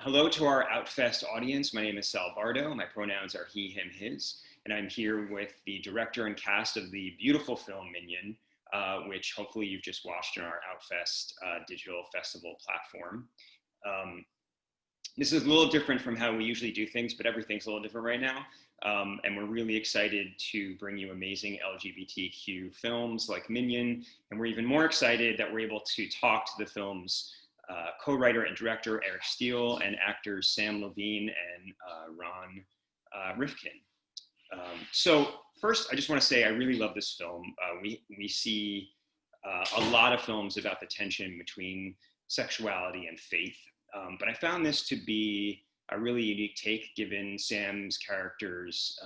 Hello to our Outfest audience. My name is Sal Bardo. My pronouns are he, him, his, and I'm here with the director and cast of the beautiful film Minyan, which hopefully you've just watched on our Outfest digital festival platform. Um, this is a little different from how we usually do things, but everything's a little different right now. And we're really excited to bring you amazing LGBTQ films like Minyan, and we're even more excited that we're able to talk to the film's co-writer and director Eric Steele and actors Sam Levine and Ron Rifkin. So first, I just want to say I really love this film. We see a lot of films about the tension between sexuality and faith, but I found this to be a really unique take given Sam's character's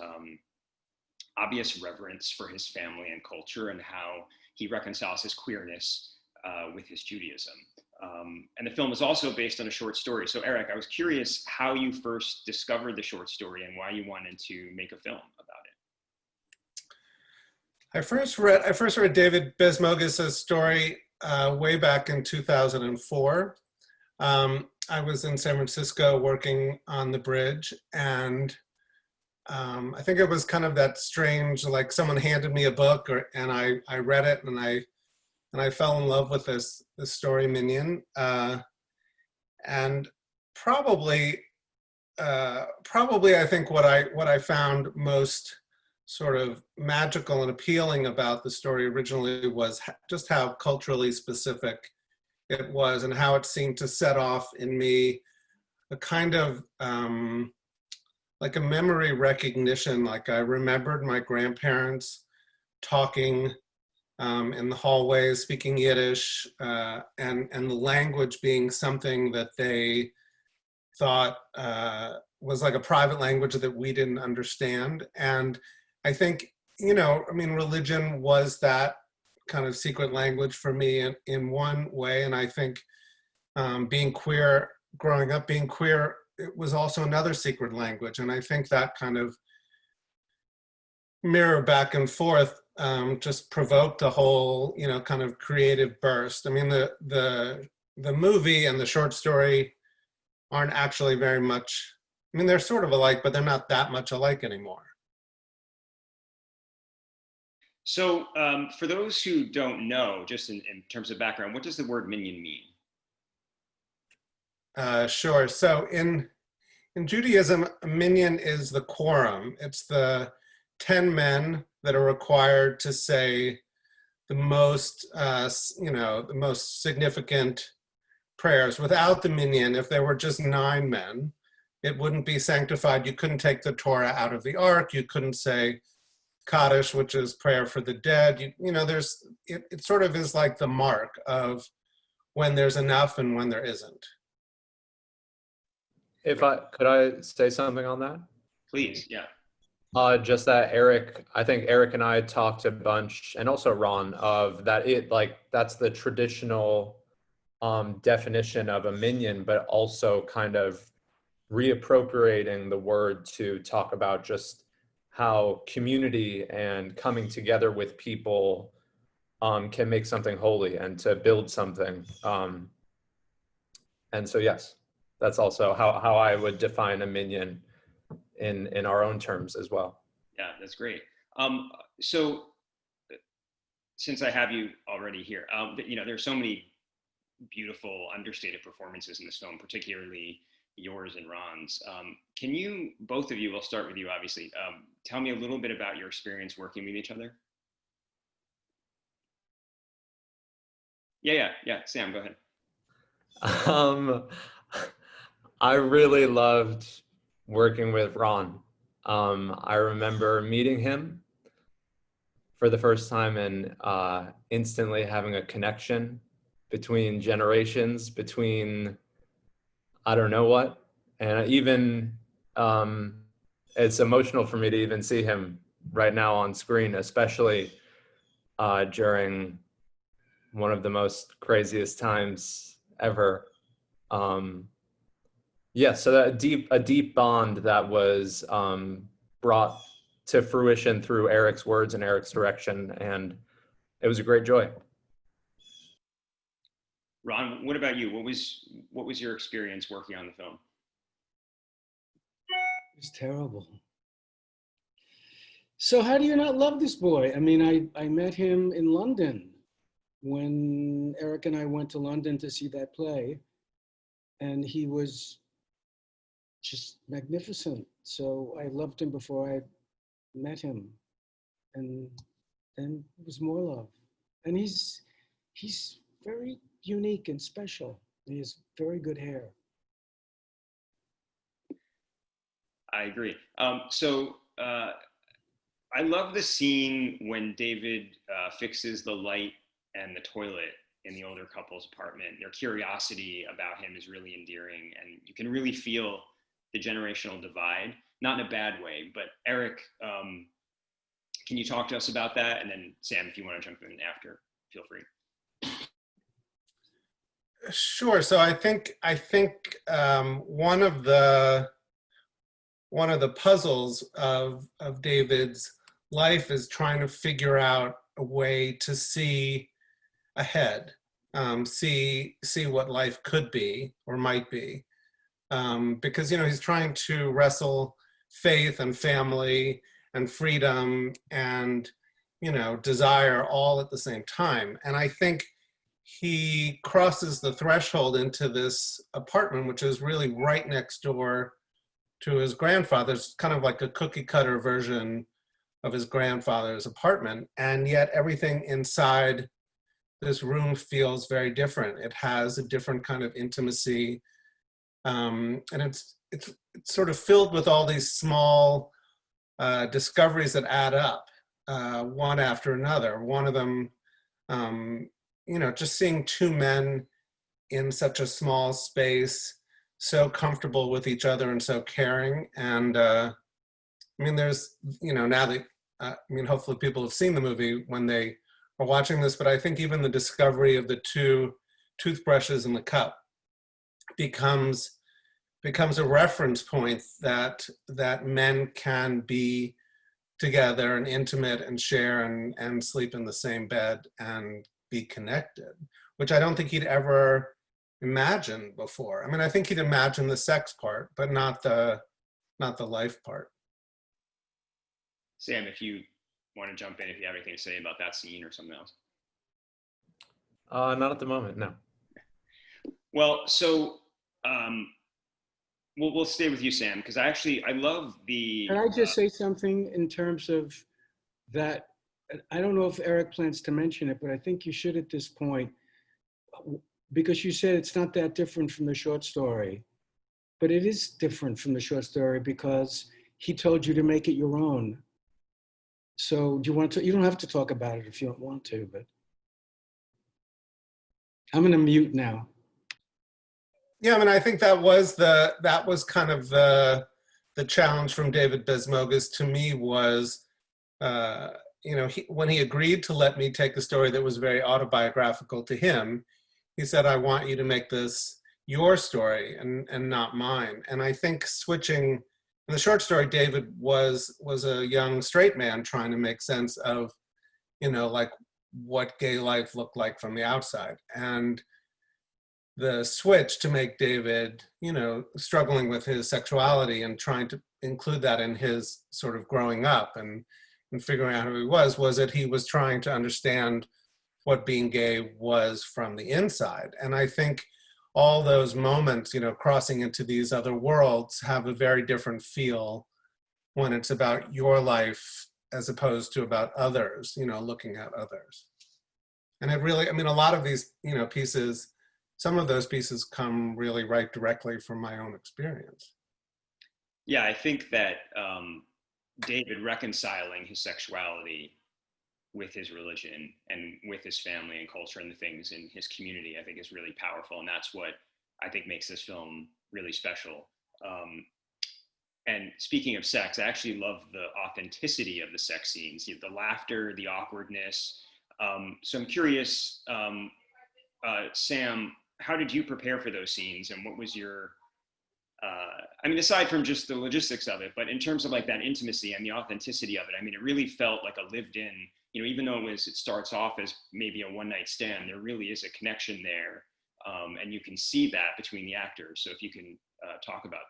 obvious reverence for his family and culture and how he reconciles his queerness with his Judaism. And the film is also based on a short story. So Eric, I was curious how you first discovered the short story and why you wanted to make a film about it. I first read David Bezmoges's story way back in 2004. I was in San Francisco working on the bridge, and I think it was kind of that strange, like someone handed me a book, and I read it, and I fell in love with this story, Minyan, and probably I think what I found most sort of magical and appealing about the story originally was just how culturally specific it was and how it seemed to set off in me a kind of like a memory recognition. Like I remembered my grandparents talking in the hallways, speaking Yiddish, and the language being something that they thought was like a private language that we didn't understand. And I think, religion was that kind of secret language for me in one way. And I think growing up being queer, it was also another secret language. And I think that kind of mirror back and forth just provoked a whole, kind of creative burst. I mean, the movie and the short story aren't actually very much, they're sort of alike, but they're not that much alike anymore. So for those who don't know, just in terms of background, what does the word Minyan mean? Sure. So in Judaism, a minyan is the quorum. It's the 10 men that are required to say the most, the most significant prayers. Without the minyan, if there were just 9 men, it wouldn't be sanctified. You couldn't take the Torah out of the ark. You couldn't say Kaddish, which is prayer for the dead. It sort of is like the mark of when there's enough and when there isn't. Could I say something on that? Please, yeah. Just that I think Eric and I talked a bunch, and also Ron, of that that's the traditional definition of a minyan, but also kind of reappropriating the word to talk about just how community and coming together with people can make something holy and to build something. And so, yes, that's also how I would define a minyan in our own terms as well. Yeah, that's great. So since I have you already here, there's so many beautiful understated performances in this film, particularly yours and Ron's. Can you, both of you, I'll start with you obviously, tell me a little bit about your experience working with each other? Yeah, Sam, go ahead. I really loved working with Ron. I remember meeting him for the first time and instantly having a connection between generations, between I don't know what, and even it's emotional for me to even see him right now on screen, especially during one of the most craziest times ever. So that a deep bond that was brought to fruition through Eric's words and Eric's direction, and it was a great joy. Ron, what about you? What was your experience working on the film? was terrible. So how do you not love this boy? I mean, I met him in London when Eric and I went to London to see that play, and he was just magnificent. So I loved him before I met him, and then it was more love. And he's very unique and special. He has very good hair. I agree. I love the scene when David fixes the light and the toilet in the older couple's apartment. Their curiosity about him is really endearing, and you can really feel the generational divide, not in a bad way. But Eric, can you talk to us about that? And then Sam, if you want to jump in after, feel free. Sure. So I think one of the puzzles of David's life is trying to figure out a way to see ahead, see what life could be or might be, because he's trying to wrestle faith and family and freedom and desire all at the same time. And I think he crosses the threshold into this apartment, which is really right next door to his grandfather's, kind of like a cookie cutter version of his grandfather's apartment. And yet everything inside this room feels very different. It has a different kind of intimacy. And it's sort of filled with all these small discoveries that add up, one after another. One of them, just seeing two men in such a small space, so comfortable with each other and so caring. And there's, now that, hopefully people have seen the movie when they are watching this, but I think even the discovery of the two toothbrushes in the cup becomes a reference point that men can be together and intimate and share and sleep in the same bed and be connected, which I don't think he'd ever imagined before. I think he'd imagined the sex part, but not the life part. Sam, if you want to jump in, if you have anything to say about that scene or something else. Not at the moment, no. Well, so we'll stay with you, Sam, because I love the. Can I just say something in terms of that? I don't know if Eric plans to mention it, but I think you should at this point, because you said it's not that different from the short story, but it is different from the short story because he told you to make it your own. So do you want to? You don't have to talk about it if you don't want to, but I'm going to mute now. Yeah, I think that was kind of the challenge from David Bismogus to me was, when he agreed to let me take the story that was very autobiographical to him, he said, I want you to make this your story and not mine. And I think switching, in the short story, David was a young straight man trying to make sense of, like what gay life looked like from the outside. And the switch to make David, struggling with his sexuality and trying to include that in his sort of growing up and figuring out who he was that he was trying to understand what being gay was from the inside. And I think all those moments, crossing into these other worlds have a very different feel when it's about your life as opposed to about others, looking at others. And it really, a lot of these, pieces, some of those pieces come really right directly from my own experience. Yeah, I think that David reconciling his sexuality with his religion and with his family and culture and the things in his community, I think is really powerful. And that's what I think makes this film really special. And speaking of sex, I actually love the authenticity of the sex scenes, the laughter, the awkwardness. So I'm curious, Sam, how did you prepare for those scenes, and what was your, aside from just the logistics of it, but in terms of like that intimacy and the authenticity of it, it really felt like a lived in, even though it starts off as maybe a one-night stand, there really is a connection there, and you can see that between the actors. So if you can talk about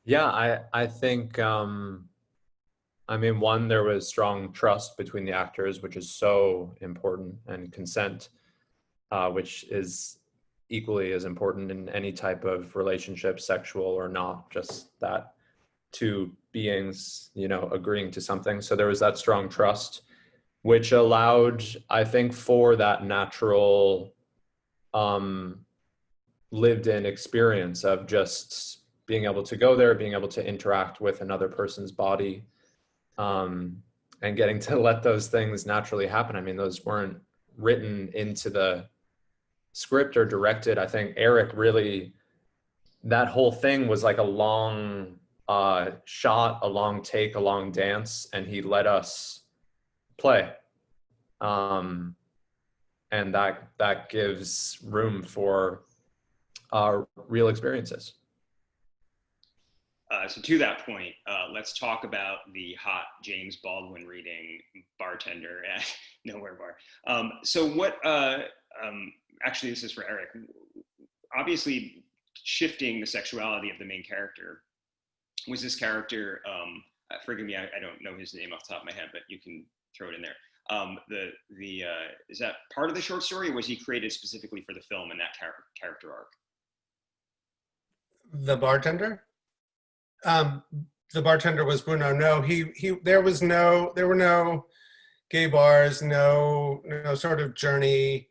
Yeah, I think I mean, one, there was strong trust between the actors, which is so important, and consent, which is equally as important in any type of relationship, sexual or not, just that two beings, you know, agreeing to something. So there was that strong trust, which allowed, I think, for that natural lived in experience of just being able to go there, being able to interact with another person's body, and getting to let those things naturally happen. I mean, those weren't written into the script or directed. I think Eric really, that whole thing was like a long shot, a long take, a long dance, and he let us play. And that gives room for real experiences. So to that point, let's talk about the hot James Baldwin reading Bartender at Nowhere Bar. So what, actually this is for Eric, obviously shifting the sexuality of the main character, was this character, forgive me, I don't know his name off the top of my head, but you can throw it in there. Is that part of the short story, or was he created specifically for the film and that character arc? The bartender? The bartender was Bruno. No, there were no gay bars, no sort of journey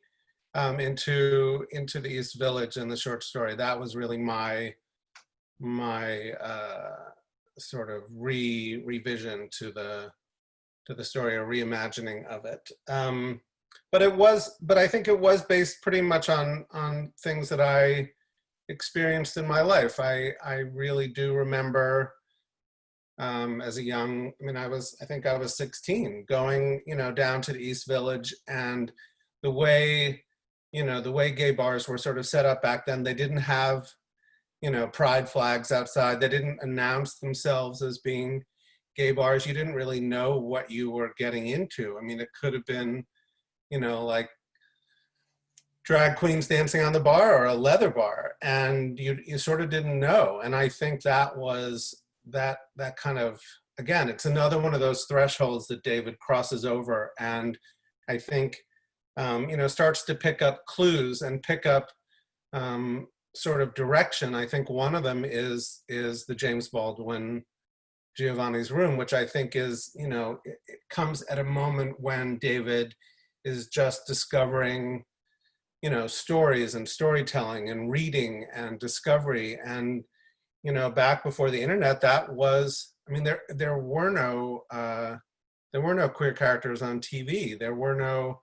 into the East Village in the short story. That was really my sort of revision to the story, a reimagining of it. But I think it was based pretty much on things that I experienced in my life. I really do remember as a young, I think I was 16, going, down to the East Village, and the way gay bars were sort of set up back then, they didn't have, pride flags outside. They didn't announce themselves as being gay bars. You didn't really know what you were getting into. I mean, it could have been, like drag queens dancing on the bar or a leather bar, and you sort of didn't know. And I think that was that kind of, again, it's another one of those thresholds that David crosses over, and I think starts to pick up clues and pick up sort of direction. I think one of them is the James Baldwin Giovanni's Room, which I think is, it comes at a moment when David is just discovering stories and storytelling and reading and discovery. And, back before the internet, that was, there were no queer characters on TV. There were no,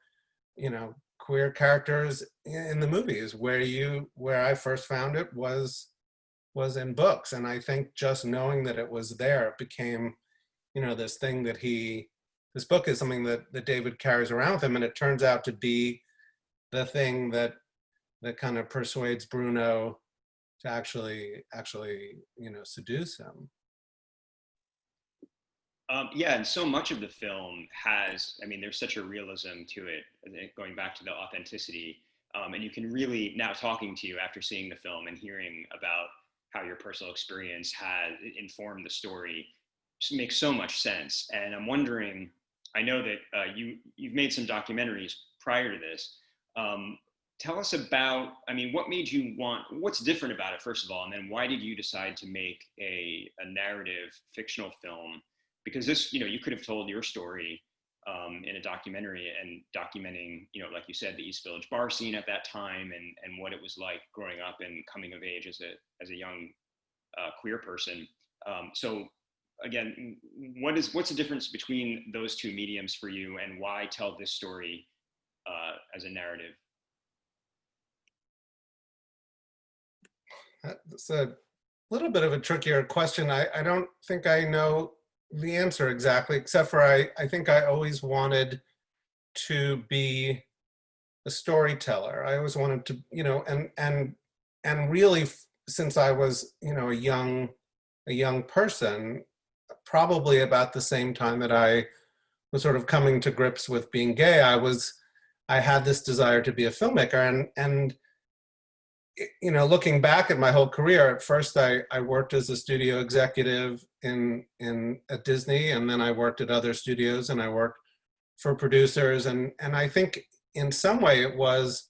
queer characters in the movies. Where I first found it was in books. And I think just knowing that it was there, it became, this thing that this book is something that David carries around with him. And it turns out to be the thing that kind of persuades Bruno to actually seduce him. Yeah, and so much of the film has, there's such a realism to it, going back to the authenticity. And you can really, now talking to you after seeing the film and hearing about how your personal experience has informed the story, just makes so much sense. And I'm wondering, I know that you've made some documentaries prior to this. Tell us about, what made you what's different about it, first of all, and then why did you decide to make a narrative fictional film? Because this, you could have told your story in a documentary, and documenting, like you said, the East Village bar scene at that time, and what it was like growing up and coming of age as a young queer person. So again, what's the difference between those two mediums for you, and why tell this story as a narrative? That's a little bit of a trickier question. I don't think I know the answer exactly, except for I think I always wanted to be a storyteller. I always wanted to, and really, since I was, a young person, probably about the same time that I was sort of coming to grips with being gay, I had this desire to be a filmmaker, and you know, looking back at my whole career, at first I worked as a studio executive at Disney, and then I worked at other studios, and I worked for producers, and I think in some way it was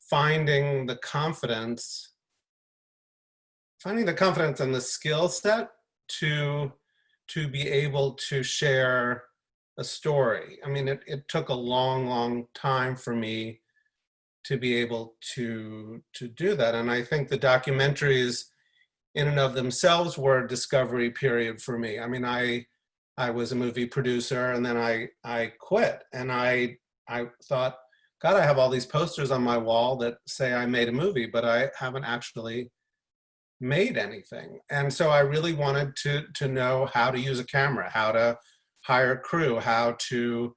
finding the confidence and the skill set to be able to share a story. I mean, it took a long time for me to be able to do that. And I think the documentaries in and of themselves were a discovery period for me. I mean, I was a movie producer, and then I quit, and I thought, God, I have all these posters on my wall that say I made a movie, but I haven't actually made anything. And so I really wanted to know how to use a camera, how to hire a crew, how to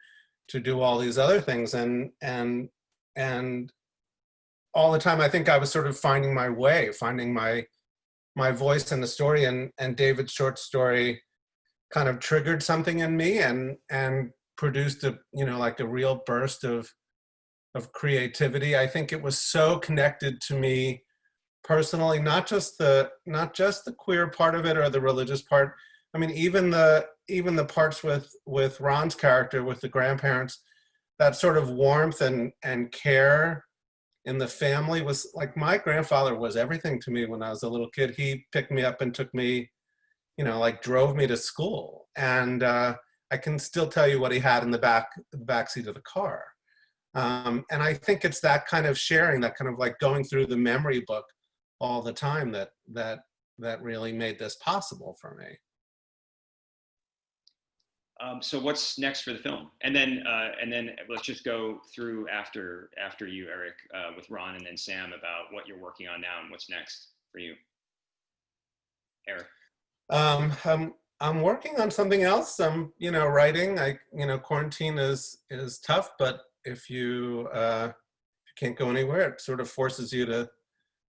do all these other things. And all the time, I think I was sort of finding my way, finding my voice in the story, and David's short story kind of triggered something in me and produced a, you know, like a real burst of creativity. I think it was so connected to me personally, not just the queer part of it or the religious part. I mean, even the parts with Ron's character, with the grandparents, that sort of warmth and care in the family was like, my grandfather was everything to me when I was a little kid. He picked me up and took me, you know, like drove me to school. And I can still tell you what he had in the back seat of the car. And I think it's that kind of sharing, that kind of like going through the memory book all the time that really made this possible for me. So what's next for the film? And then let's just go through after you, Eric, with Ron and then Sam, about what you're working on now and what's next for you. Eric. I'm working on something else. I'm, you know, writing. Quarantine is tough, but if you can't go anywhere, it sort of forces you to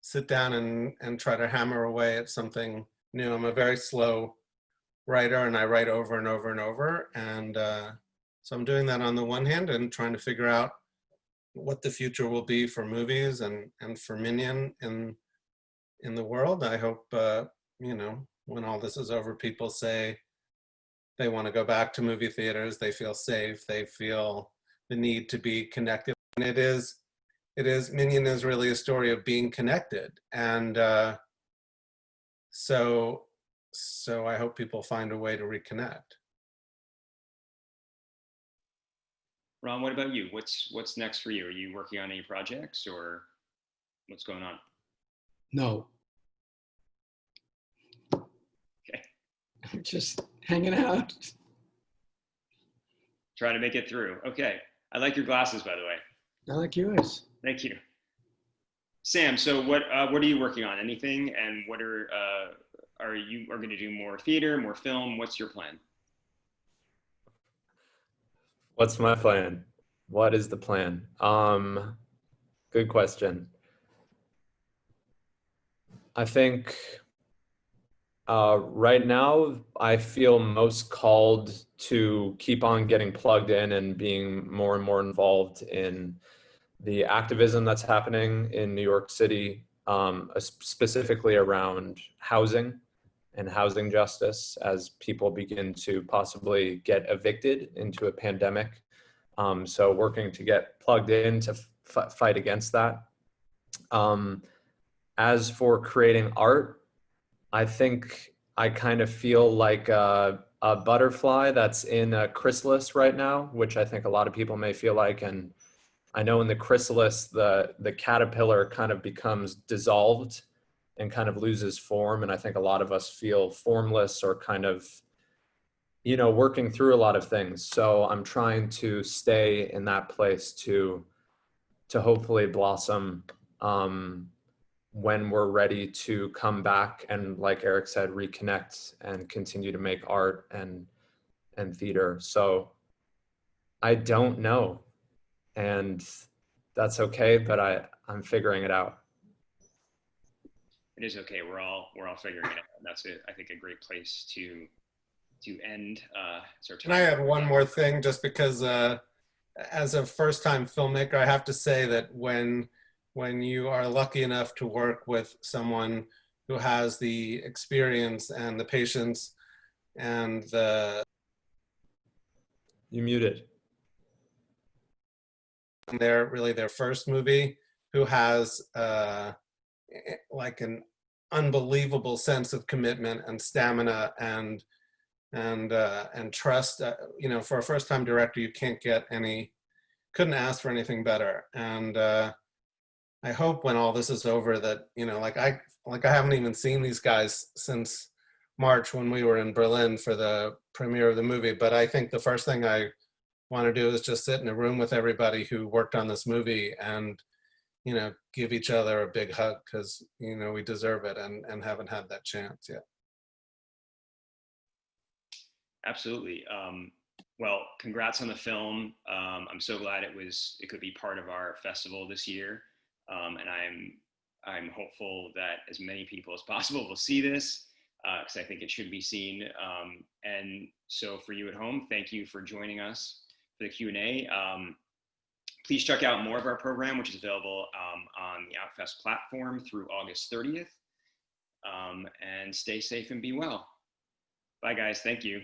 sit down and try to hammer away at something new. I'm a very slow writer, and I write over and over and over. And so I'm doing that on the one hand and trying to figure out what the future will be for movies and for Minyan in the world. I hope, when all this is over, people say they want to go back to movie theaters, they feel safe, they feel the need to be connected. And it is, Minyan is really a story of being connected. And so I hope people find a way to reconnect. Ron, what about you? What's next for you? Are you working on any projects, or what's going on? No. Okay. I'm just hanging out. Trying to make it through. Okay. I like your glasses, by the way. I like yours. Thank you. Sam, so what are you working on? Anything? And what are you going to do more theater, more film? What's your plan? What's my plan? What is the plan? Good question. I think right now I feel most called to keep on getting plugged in and being more and more involved in the activism that's happening in New York City, specifically around housing and housing justice as people begin to possibly get evicted into a pandemic. So working to get plugged in to fight against that. As for creating art, I think I kind of feel like a butterfly that's in a chrysalis right now, which I think a lot of people may feel like. And I know in the chrysalis, the caterpillar kind of becomes dissolved and kind of loses form. And I think a lot of us feel formless or kind of, working through a lot of things. So I'm trying to stay in that place to hopefully blossom when we're ready to come back and, like Eric said, reconnect and continue to make art and theater. So I don't know, and that's okay, but I'm figuring it out. It is okay. We're all figuring it out. That's I think a great place to end. Can I add one more thing, just because as a first-time filmmaker, I have to say that when when you are lucky enough to work with someone who has the experience and the patience and the You muted. their first movie, who has like an unbelievable sense of commitment and stamina and trust. You know, for a first-time director, you couldn't ask for anything better. And I hope when all this is over that, you know, like I haven't even seen these guys since March when we were in Berlin for the premiere of the movie. But I think the first thing I want to do is just sit in a room with everybody who worked on this movie and, you know, give each other a big hug, because, you know, we deserve it and haven't had that chance yet. Absolutely. Well, congrats on the film. I'm so glad it could be part of our festival this year. And I'm hopeful that as many people as possible will see this, because I think it should be seen. And so for you at home, thank you for joining us for the Q&A. Please check out more of our program, which is available on the Outfest platform through August 30th. And stay safe and be well. Bye, guys. Thank you.